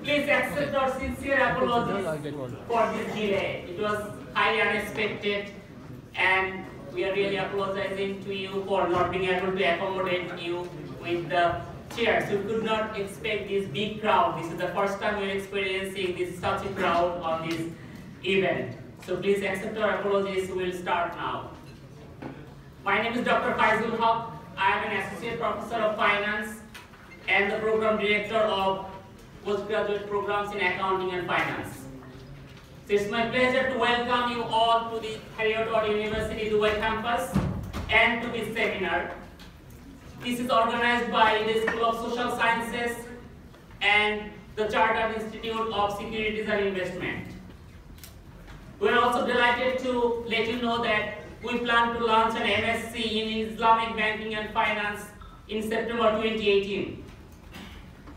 Please accept our sincere apologies for this delay. It was highly unexpected, and we are really apologizing to you for not being able to accommodate you with the chairs. You could not expect this big crowd. This is the first time we are experiencing such a crowd on this event. So please accept our apologies. We will start now. My name is Dr. Faizul Haq. I am an Associate Professor of Finance and the Program Director of Postgraduate Programs in Accounting and Finance. So it's my pleasure to welcome you all to the Heriot University Dubai campus and to this seminar. This is organized by the School of Social Sciences and the Chartered Institute of Securities and Investment. We are also delighted to let you know that we plan to launch an MSc in Islamic Banking and Finance in September 2018.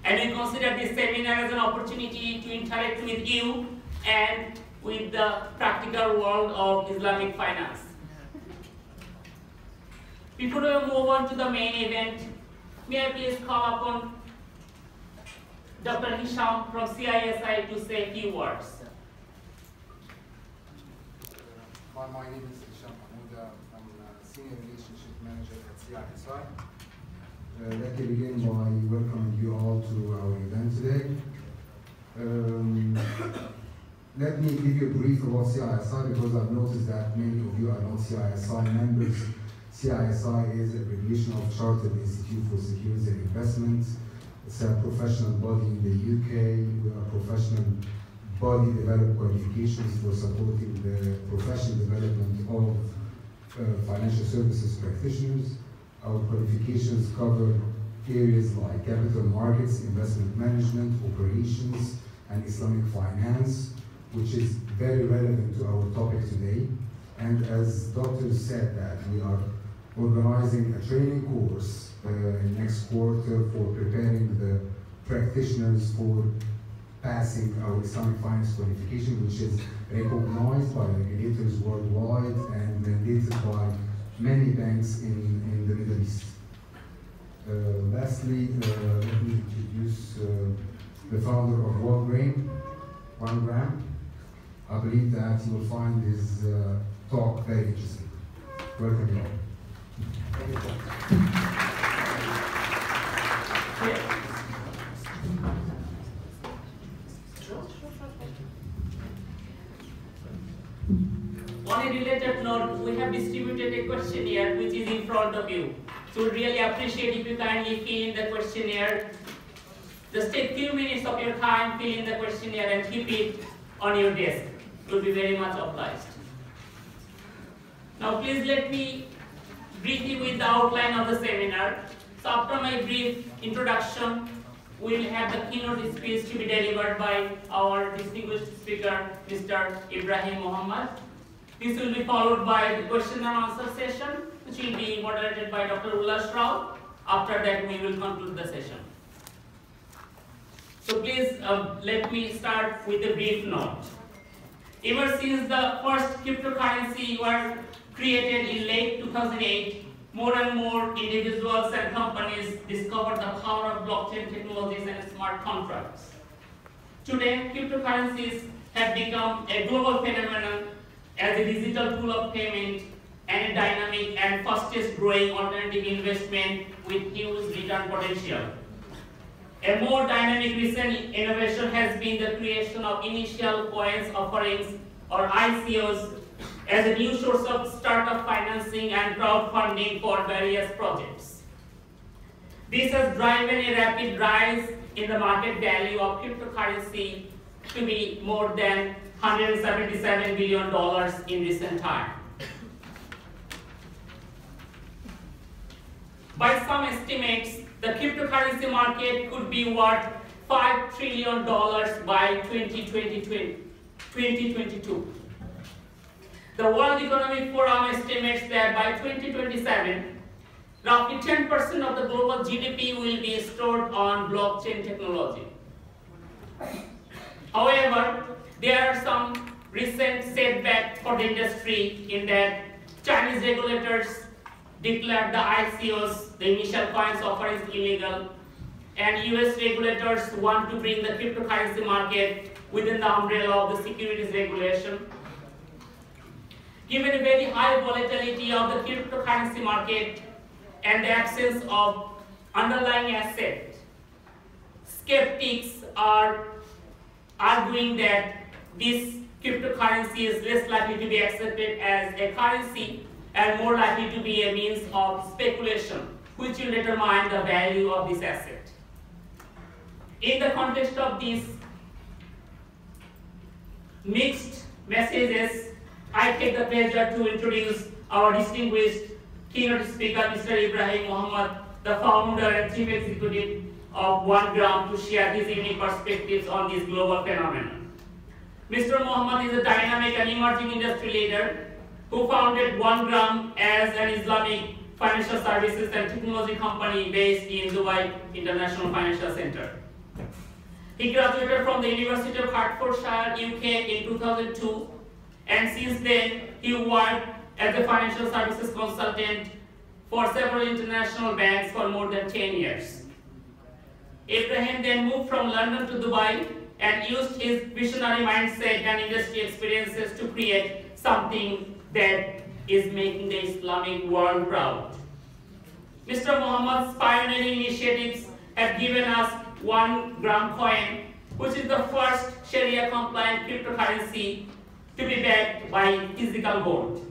And we consider this seminar as an opportunity to interact with you and with the practical world of Islamic finance. Before we move on to the main event, may I please call upon Dr. Hisham from CISI to say a few words. My name is Hisham Mahmoud. I'm a Senior Relationship Manager at CISI. Let me begin by welcoming you all to our event today. Let me give you a brief about CISI because I've noticed that many of you are not CISI members. CISI is a abbreviation of Chartered Institute for Securities and Investments. It's a professional body in the UK. We are a professional body develop qualifications for supporting the professional development of financial services practitioners. Our qualifications cover areas like capital markets, investment management, operations, and Islamic finance, which is very relevant to our topic today. And as Dr. said, that we are organizing a training course next quarter for preparing the practitioners for passing our Islamic finance qualification, which is recognized by regulators worldwide and mandated by many banks in the Middle East. Lastly, let me introduce the founder of OneGram. I believe that you will find his talk very interesting. Welcome you all. On a related note, we have distributed a questionnaire which is in front of you. So we really appreciate if you kindly fill in the questionnaire. Just take a few minutes of your time, fill in the questionnaire and keep it on your desk. It will be very much obliged. Now please let me brief you with the outline of the seminar. So after my brief introduction, we will have the keynote speech to be delivered by our distinguished speaker, Mr. Ibrahim Mohammed. This will be followed by the question and answer session, which will be moderated by Dr. Ullas Rao. After that, we will conclude the session. So please let me start with a brief note. Ever since the first cryptocurrency were created in late 2008, more and more individuals and companies discovered the power of blockchain technologies and smart contracts. Today, cryptocurrencies have become a global phenomenon as a digital tool of payment and a dynamic and fastest growing alternative investment with huge return potential. A more dynamic recent innovation has been the creation of initial coins offerings or ICOs as a new source of startup financing and crowdfunding for various projects. This has driven a rapid rise in the market value of cryptocurrency to be more than $177 billion in recent time. By some estimates, the cryptocurrency market could be worth $5 trillion by 2022. The World Economic Forum estimates that by 2027, roughly 10% of the global GDP will be stored on blockchain technology. However, there are some recent setbacks for the industry in that Chinese regulators declared the ICOs, the initial coins offerings, illegal. and US regulators want to bring the cryptocurrency market within the umbrella of the securities regulation. Given the very high volatility of the cryptocurrency market and the absence of underlying asset, skeptics are arguing that this cryptocurrency is less likely to be accepted as a currency and more likely to be a means of speculation, which will determine the value of this asset. In the context of these mixed messages, I take the pleasure to introduce our distinguished keynote speaker, Mr. Ibrahim Mohammed, the founder and chief executive of OneGram, to share his unique perspectives on this global phenomenon. Mr. Mohammed is a dynamic and emerging industry leader who founded OneGram as an Islamic financial services and technology company based in Dubai International Financial Center. He graduated from the University of Hertfordshire, UK in 2002, and since then he worked as a financial services consultant for several international banks for more than 10 years. Ibrahim then moved from London to Dubai and used his visionary mindset and industry experiences to create something that is making the Islamic world proud. Mr. Mohammed's pioneering initiatives have given us OneGram coin, which is the first Sharia-compliant cryptocurrency to be backed by physical gold.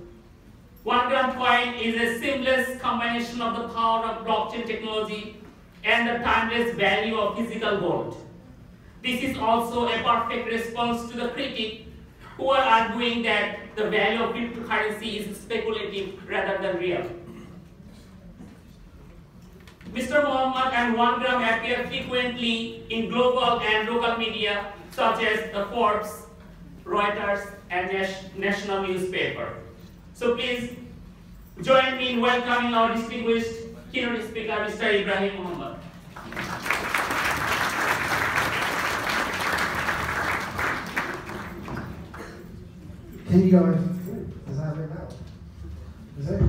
OneGram coin is a seamless combination of the power of blockchain technology and the timeless value of physical gold. This is also a perfect response to the critic who are arguing that the value of cryptocurrency is speculative rather than real. Mr. Mohammed and OneGram appear frequently in global and local media such as the Forbes, Reuters, and national newspaper. So please join me in welcoming our distinguished keynote speaker, Mr. Ibrahim Mohammed. Can you guys, does that ring out? Is it?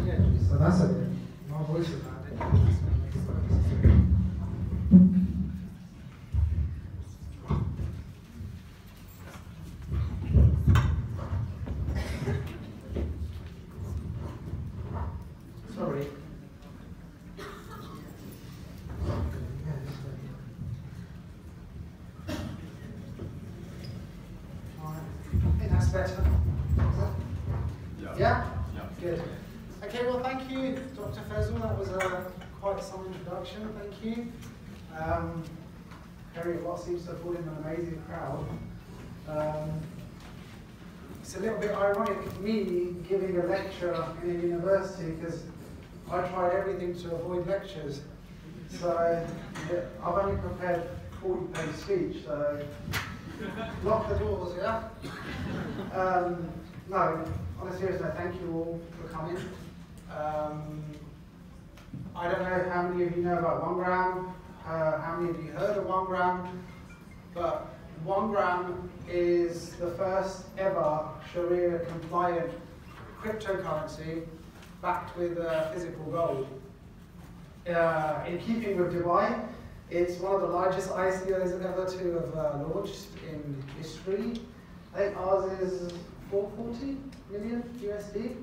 Yeah, so that's okay. My voice is loud. Sorry. Better? Yeah? Good. Okay, well thank you, Dr. Faisal. That was quite some introduction, thank you. Heriot seems to have brought in an amazing crowd. It's a little bit ironic, me giving a lecture in a university, because I tried everything to avoid lectures. So I've only prepared 40-page speech, so lock the doors, yeah? No, on a serious note, thank you all for coming. I don't know how many of you know about OneGram, how many of you heard of OneGram, but OneGram is the first ever Sharia compliant cryptocurrency backed with physical gold. In keeping with Dubai, it's one of the largest ICOs ever to have launched in history. I think ours is 440 million USD.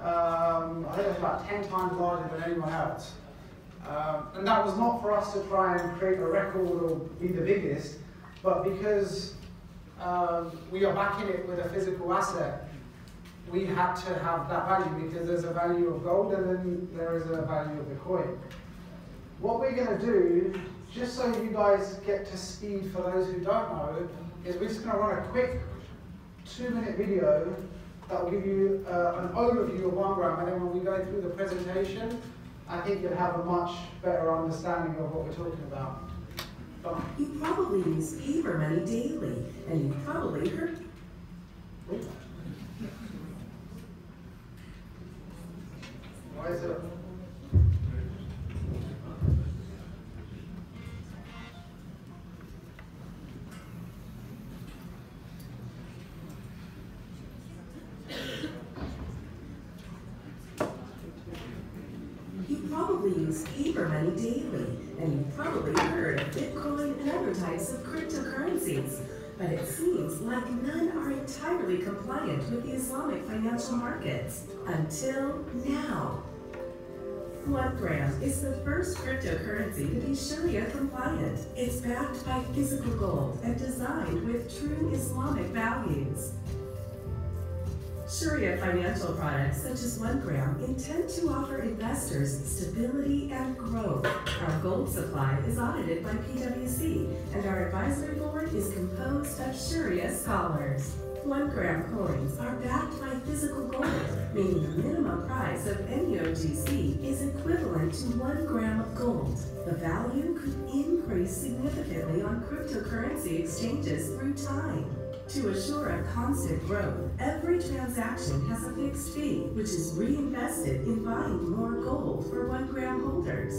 I think it's about 10 times larger than anyone else. And that was not for us to try and create a record or be the biggest, but because we are backing it with a physical asset, we had to have that value, because there's a value of gold and then there is a value of the coin. What we're going to do, just so you guys get to speed for those who don't know, is we're just going to run a quick 2-minute video that will give you an overview of OneGram, and then when we go through the presentation, I think you'll have a much better understanding of what we're talking about. You probably use paper money daily, and you probably heard. Why is it? probably use paper money daily, and you've probably heard of Bitcoin and other types of cryptocurrencies. But it seems like none are entirely compliant with the Islamic financial markets. Until now. OneGram is the first cryptocurrency to be Sharia compliant. It's backed by physical gold and designed with true Islamic values. Sharia financial products such as OneGram intend to offer investors stability and growth. Our gold supply is audited by PwC, and our advisory board is composed of Sharia scholars. OneGram coins are backed by physical gold, meaning the minimum price of any OGC is equivalent to 1 gram of gold. The value could increase significantly on cryptocurrency exchanges through time. To assure a constant growth, every transaction has a fixed fee, which is reinvested in buying more gold for 1 gram holders.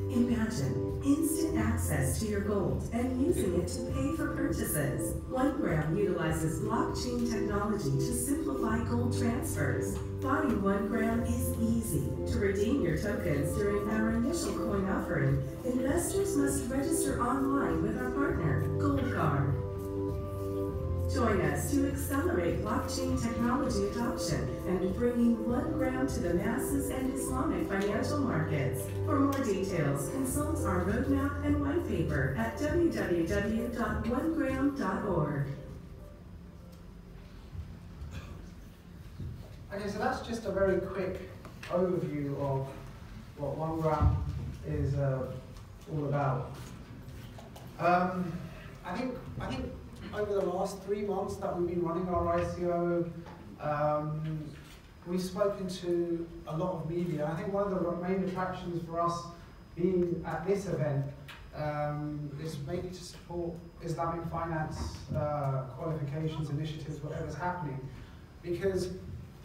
Imagine instant access to your gold and using it to pay for purchases. OneGram utilizes blockchain technology to simplify gold transfers. Buying OneGram is easy. To redeem your tokens during our initial coin offering, investors must register online with our partner, GoldGuard. Join us to accelerate blockchain technology adoption and bringing OneGram to the masses and Islamic financial markets. For more details, consult our roadmap and white paper at www.onegram.org. Okay, so that's just a very quick overview of what OneGram is all about. I think over the last 3 months that we've been running our ICO, we've spoken to a lot of media. I think one of the main attractions for us being at this event is mainly to support Islamic finance qualifications, initiatives, whatever's happening. Because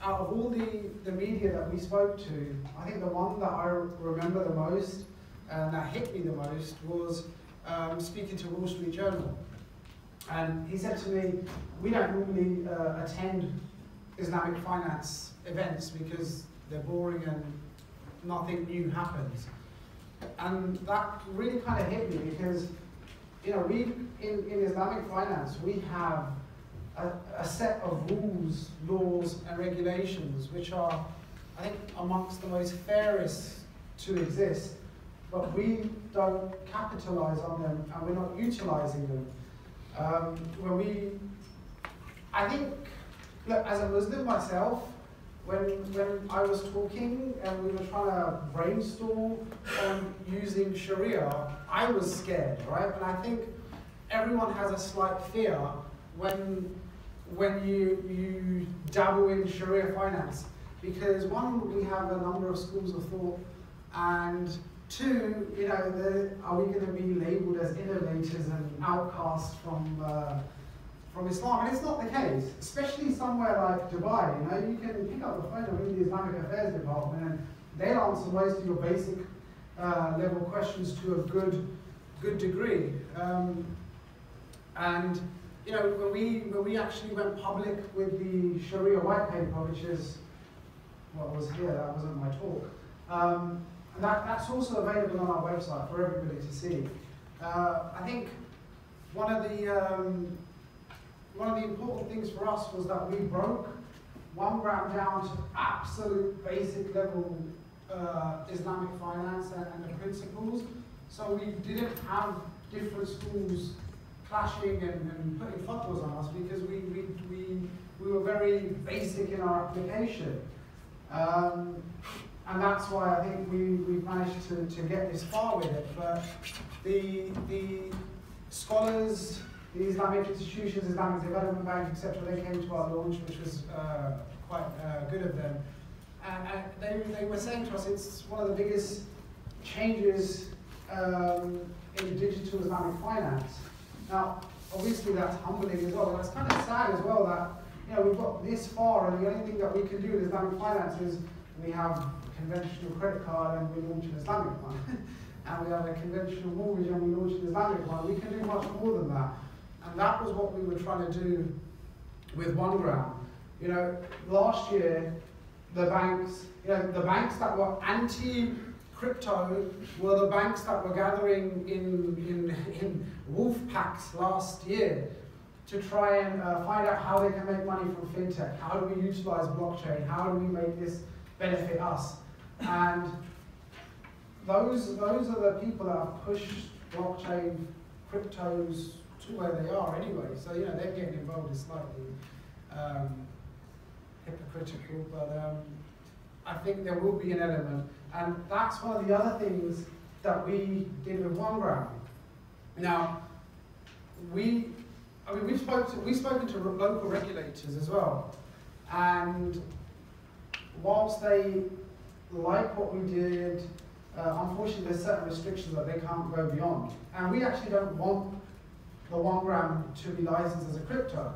out of all the media that we spoke to, I think the one that I remember the most and that hit me the most was speaking to Wall Street Journal. And he said to me, we don't normally attend Islamic finance events because they're boring and nothing new happens. And that really kind of hit me because, you know, in Islamic finance, we have a set of rules, laws, and regulations which are, I think, amongst the most fairest to exist. But we don't capitalize on them and we're not utilizing them. I think, look, as a Muslim myself, when I was talking and we were trying to brainstorm on using Sharia, I was scared, right? And I think everyone has a slight fear when you dabble in Sharia finance, because one, we have a number of schools of thought, and two, you know, are we going to be labelled as innovators and outcasts from Islam? And it's not the case, especially somewhere like Dubai. You know, you can pick up the phone and ring the Islamic Affairs Department, and they'll answer most of your basic level questions to a good degree. And you know, when we actually went public with the Sharia white paper, which is what was here, that wasn't my talk. And that's also available on our website for everybody to see. I think one of the important things for us was that we broke OneGram down to absolute basic level Islamic finance and the principles. So we didn't have different schools clashing and putting fatwas on us, because we were very basic in our application. And that's why I think we've managed to get this far with it. But the scholars, the Islamic institutions, Islamic Development Bank, etc., they came to our launch, which was quite good of them. And they were saying to us it's one of the biggest changes in digital Islamic finance. Now, obviously that's humbling as well, but it's kind of sad as well that, you know, we've got this far and the only thing that we can do with Islamic finance is we have a conventional credit card and we launch an Islamic one. And we have a conventional mortgage and we launch an Islamic one. We can do much more than that. And that was what we were trying to do with OneGram. You know, last year, the banks that were anti-cryptocurrency crypto were the banks that were gathering in wolf packs last year to try and find out how they can make money from fintech. How do we utilize blockchain? How do we make this benefit us? And those are the people that have pushed blockchain, cryptos to where they are anyway. So they're getting involved is slightly hypocritical, but I think there will be an element. And that's one of the other things that we did with OneGram. Now, we've spoken to local regulators as well, and whilst they like what we did, unfortunately there's certain restrictions that they can't go beyond. And we actually don't want the OneGram to be licensed as a crypto.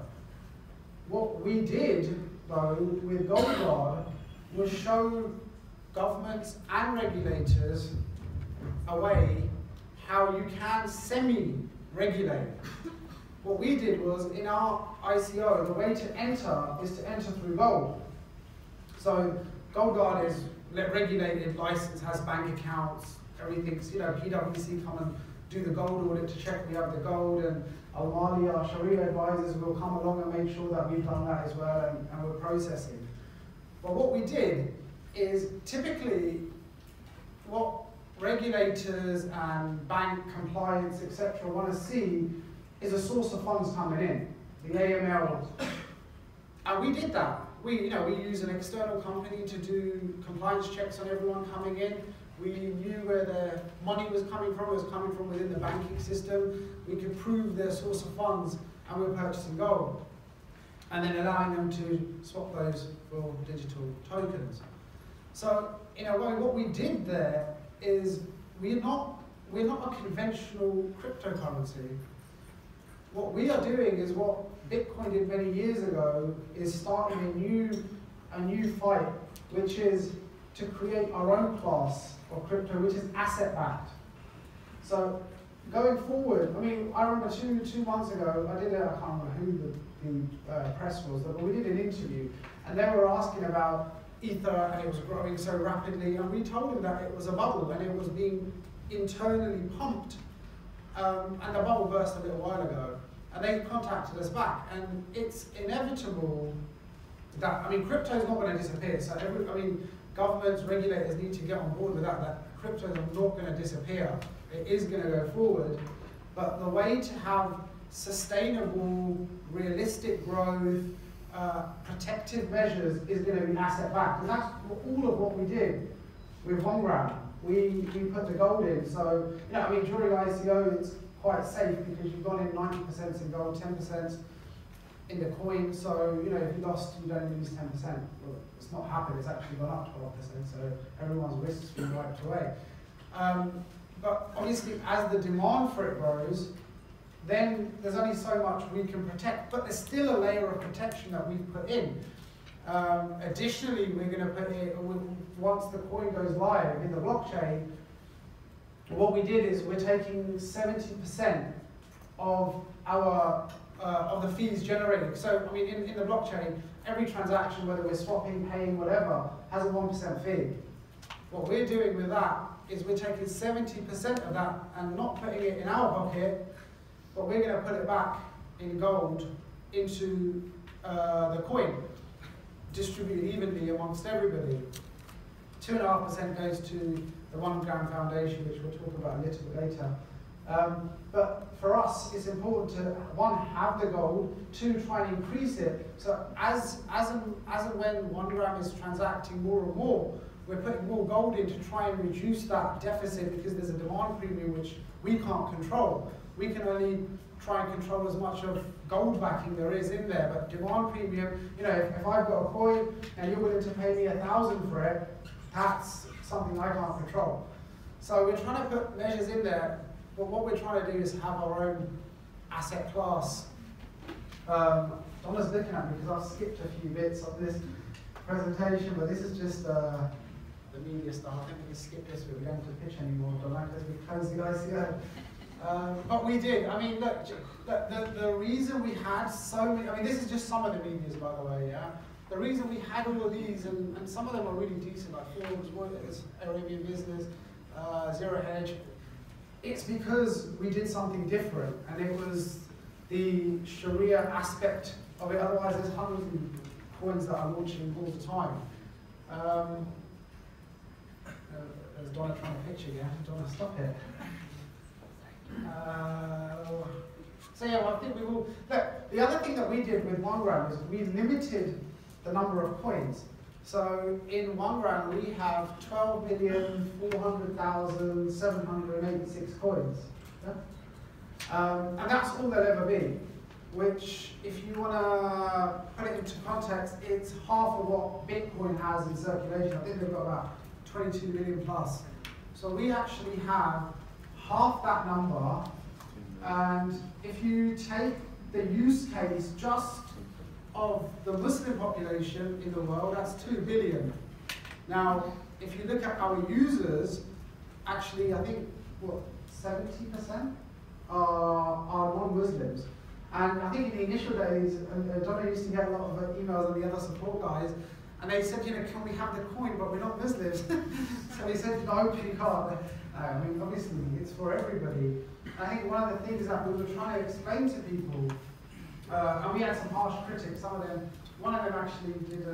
What we did, though, with GoldGuard was show governments and regulators a way how you can semi-regulate. What we did was, in our ICO, the way to enter is to enter through gold. So GoldGuard is regulated, licensed, has bank accounts, everything's, PwC come and do the gold audit to check we have the gold, and Al-Mali, our Sharia advisors, will come along and make sure that we've done that as well, and we're processing. But what we did is, typically, what regulators and bank compliance, etc., want to see is a source of funds coming in, the AML. And we did that. We use an external company to do compliance checks on everyone coming in. We knew where their money was coming from. It was coming from within the banking system. We could prove their source of funds, and we're purchasing gold, and then allowing them to swap those for digital tokens. So, in a way, what we did there is we're not a conventional cryptocurrency. What we are doing is what Bitcoin did many years ago, is starting a new fight, which is to create our own class of crypto, which is asset-backed. So going forward, I remember two months ago, I can't remember who the press was, but we did an interview, and they were asking about Ether, and it was growing so rapidly, and we told them that it was a bubble, and it was being internally pumped, and the bubble burst a little while ago. And they contacted us back, and it's inevitable that, crypto is not going to disappear. So, governments, regulators need to get on board with that cryptos are not going to disappear. It is going to go forward. But the way to have sustainable, realistic growth, protective measures is going to be asset-backed. And that's all of what we did with OneGram. We put the gold in. So, during ICO, it's quite safe because you've gone in 90% in gold, 10% in the coin. So, if you lost, you don't lose 10%. Well, it's not happened, it's actually gone up 12%, so everyone's risks been wiped away. But obviously, as the demand for it grows, then there's only so much we can protect. But there's still a layer of protection that we've put in. Additionally, we're going to put in, once the coin goes live in the blockchain, what we did is we're taking 70% of our of the fees generated. So, in the blockchain, every transaction, whether we're swapping, paying, whatever, has a 1% fee. What we're doing with that is we're taking 70% of that and not putting it in our pocket, but we're going to put it back in gold into the coin, distributed evenly amongst everybody. 2.5% goes to the OneGram Foundation, which we'll talk about a little bit later. But for us, it's important to, one, have the gold, two, try and increase it. So as and when OneGram is transacting more and more, we're putting more gold in to try and reduce that deficit, because there's a demand premium which we can't control. We can only try and control as much of gold backing there is in there, but demand premium, if I've got a coin and you're willing to pay me 1,000 for it, that's something I can't control. So we're trying to put measures in there, but what we're trying to do is have our own asset class. Donna's looking at me because I've skipped a few bits of this presentation, but this is just the media stuff. I think we can skip this, but we don't have to pitch anymore, Donna, because we closed the ICO. But we did. Look, the reason we had so many, this is just some of the medias, by the way, yeah? The reason we had all of these, and some of them are really decent, like Forbes, Reuters, Arabian Business, zero hedge, it's because we did something different, and it was the Sharia aspect of it. Otherwise, there's hundreds of coins that are launching all the time. There's Donna trying to picture you. Donna, stop it. So yeah, well, I think we will. Look, the other thing that we did with OneGram is we limited the number of coins. So in OneGram we have 12,400,786 coins. Yeah? And that's all there'll ever be. Which, if you want to put it into context, it's half of what Bitcoin has in circulation. I think they've got about 22 million plus. So we actually have half that number, and if you take the use case just of the Muslim population in the world, that's 2 billion. Now, if you look at our users, actually I think, what, 70% are non-Muslims. And I think in the initial days, Donna used to get a lot of emails on the other support guys, and they said, you know, can we have the coin, but we're not Muslims? So we said, no, you can't. I mean, obviously, it's for everybody. I think one of the things that we were trying to explain to people, and we had some harsh critics, some of them, one of them actually did,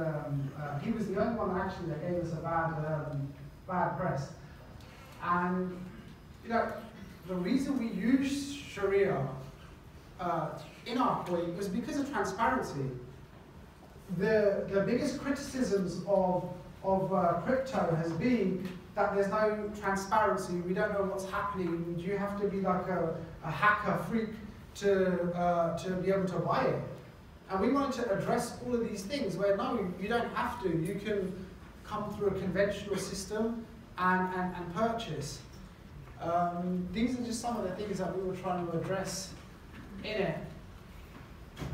he was the only one that gave us a bad press. And, you know, the reason we use Sharia in our coin was because of transparency. The biggest criticisms of crypto has been that there's no transparency. We don't know what's happening. You have to be like a hacker freak to be able to buy it. And we wanted to address all of these things where no, you don't have to. You can come through a conventional system and purchase. These are just some of the things that we were trying to address in it.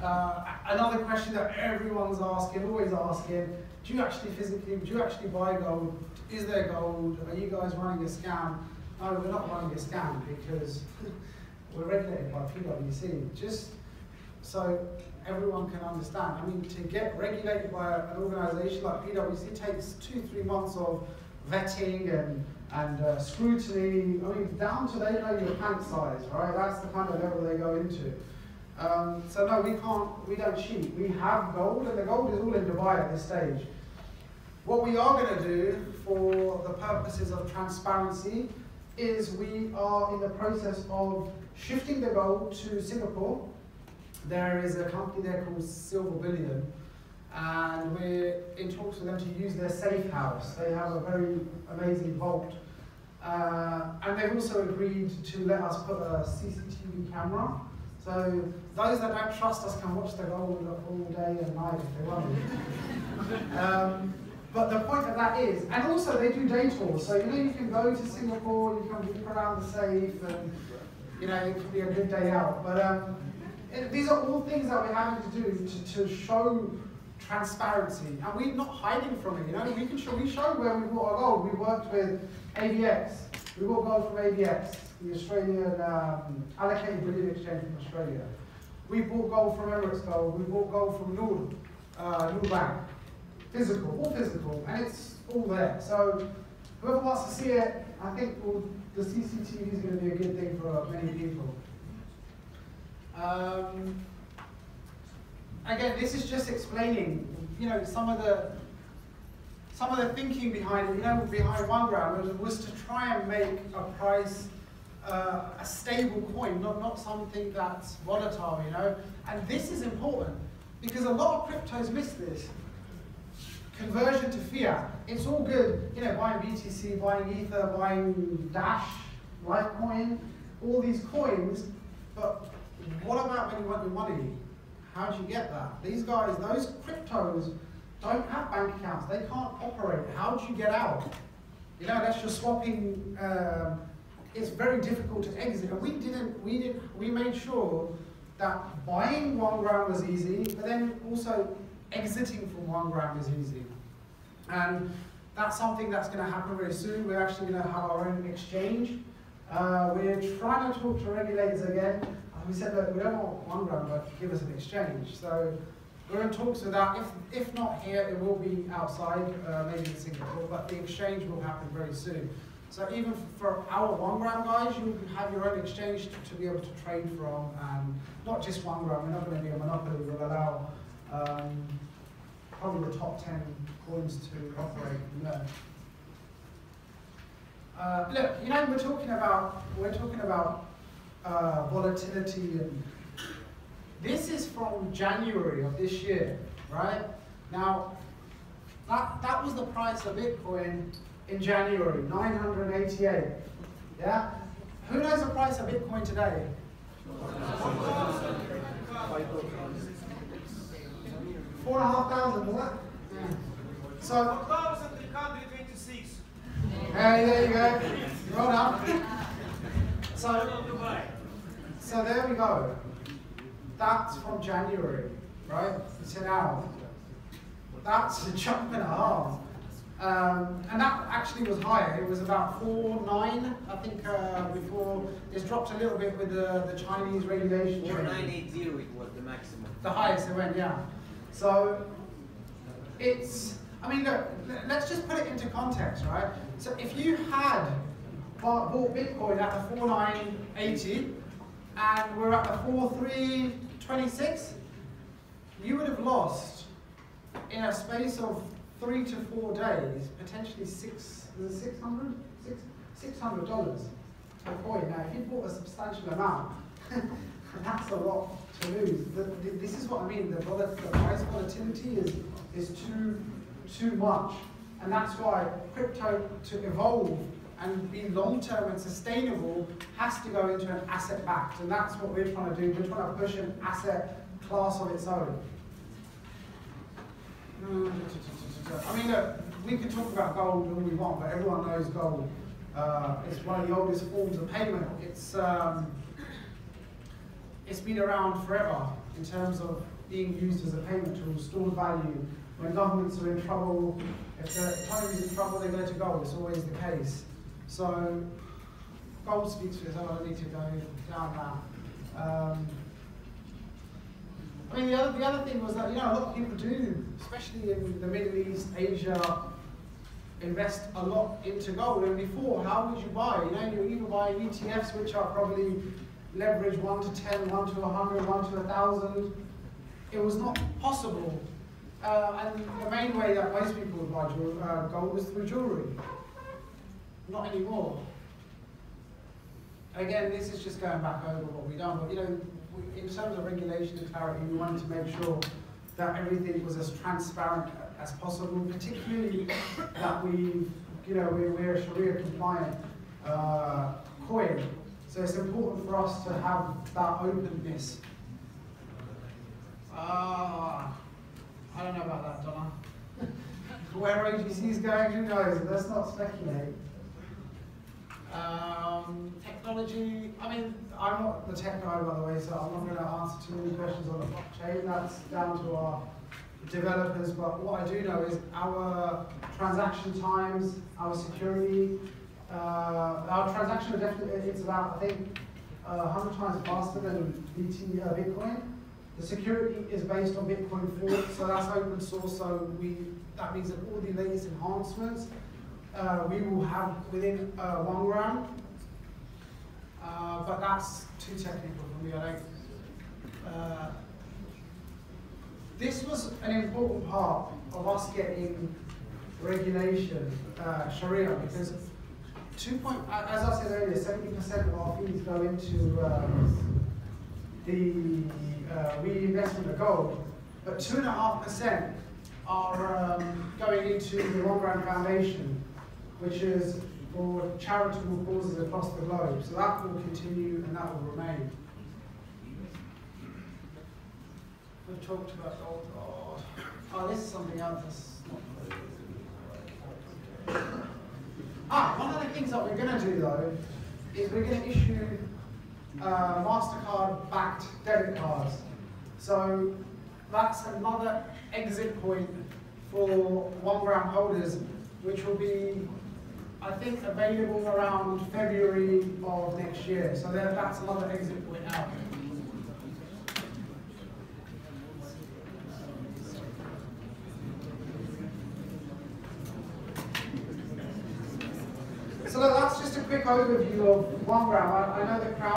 Another question that everyone's asking, always asking, do you actually buy gold? Is there gold? Are you guys running a scam? No, we're not running a scam because we're regulated by PwC. Just so everyone can understand. I mean, to get regulated by an organisation like PwC takes 2-3 months of vetting and scrutiny. I mean, down to they know your pant size, right? That's the kind of level they go into. So no, we don't cheat. We have gold, and the gold is all in Dubai at this stage. What we are going to do for the purposes of transparency is we are in the process of shifting the gold to Singapore. There is a company there called Silver Billion, and we're in talks with them to use their safe house. They have a very amazing vault. And they've also agreed to let us put a CCTV camera. So those that don't trust us can watch the gold all day and night if they want. But the point of that is, and also they do day tours. So you know you can go to Singapore, you can walk around the safe, and you know it could be a good day out. But these are all things that we're having to do to show transparency, and we're not hiding from it. You know, we show where we bought our gold. We worked with AVX. We bought gold from AVX, the Australian allocated bullion exchange from Australia. We bought gold from Emirates Gold. We bought gold from Noor Bank. Physical, all physical, and it's all there. So whoever wants to see it, I think the CCTV is going to be a good thing for many people. Again, this is just explaining, you know, some of the thinking behind it. You know, behind OneGram was to try and make a price a stable coin, not something that's volatile. You know, and this is important because a lot of cryptos miss this. Conversion to fiat. It's all good, you know, buying BTC, buying Ether, buying Dash, Litecoin, all these coins, but what about when you want your money? How do you get that? These guys, those cryptos don't have bank accounts. They can't operate. How do you get out? You know, that's just swapping. It's very difficult to exit. And we made sure that buying OneGram was easy, but then also exiting from OneGram is easy. And that's something that's going to happen very soon. We're actually going to have our own exchange. We're trying to talk to regulators again. We said that we don't want OneGram, but give us an exchange. So we're in talks with that. If not here, it will be outside, maybe in Singapore, but the exchange will happen very soon. So even for our OneGram guys, you have your own exchange to be able to trade from, and not just OneGram. We're not going to be a monopoly. We'll allow probably the top 10 coins to operate from there. Look, you know, we're talking about volatility, and this is from January of this year, right? Now, that was the price of Bitcoin in January, 988. Yeah? Who knows the price of Bitcoin today? 4,500, was that? Yeah. So 4,326. Hey, there you go. Well done. So there we go. That's from January, right? So now, that's a jump and a half. And that actually was higher. It was about 4.9, I think, before. It's dropped a little bit with the Chinese regulation. 4980 it was the maximum. The highest it went, yeah. So it's, I mean, look, let's just put it into context, right? So if you had bought Bitcoin at the 4,980 and we're at the 4,326, you would have lost in a space of 3 to 4 days, potentially $600 per coin. Now, if you bought a substantial amount, that's a lot to lose. This is what I mean. The price volatility is too much, and that's why crypto, to evolve and be long-term and sustainable, has to go into an asset-backed, and that's what we're trying to do. We're trying to push an asset class of its own. I mean, look, we can talk about gold all we want, but everyone knows gold. It's one of the oldest forms of payment. It's been around forever in terms of being used as a payment tool, stored value. When governments are in trouble, if the economy is in trouble, they go to gold. It's always the case. So gold speaks for itself. I don't need to go down that. I mean, the other thing was that, you know, a lot of people do, especially in the Middle East, Asia, invest a lot into gold. And before, how would you buy? You know, you're either buying ETFs, which are probably leverage 1 to 10, 1 to 100, 1 to 1,000. It was not possible. And the main way that most people would buy gold was through jewelry. Not anymore. Again, this is just going back over what we've done, but you know, in terms of regulation and clarity, we wanted to make sure that everything was as transparent as possible, particularly that we're a Sharia compliant coin. So it's important for us to have that openness. I don't know about that, Donna. Where OGC is going, who knows? Let's not speculate. Technology, I mean, I'm not the tech guy, by the way, so I'm not going to answer too many questions on the blockchain. That's down to our developers, but what I do know is our transaction times, our security, our transaction definitely, it's about, I think, 100 times faster than Bitcoin. The security is based on Bitcoin Fork, so that's open source, so that means that all the latest enhancements we will have within OneGram, but that's too technical for me, I don't. This was an important part of us getting regulation, Sharia, because as I said earlier, 70% of our fees go into the reinvestment of gold, but 2.5% are going into the OneGram Foundation, which is for charitable causes across the globe. So that will continue and that will remain. We've talked about gold. Oh, this is something else that's not one of the things that we're going to do though is we're going to issue MasterCard-backed debit cards. So that's another exit point for OneGram holders, which will be, I think, available around February of next year. So that's another exit point out. So that's overview of OneGram. I know the crowd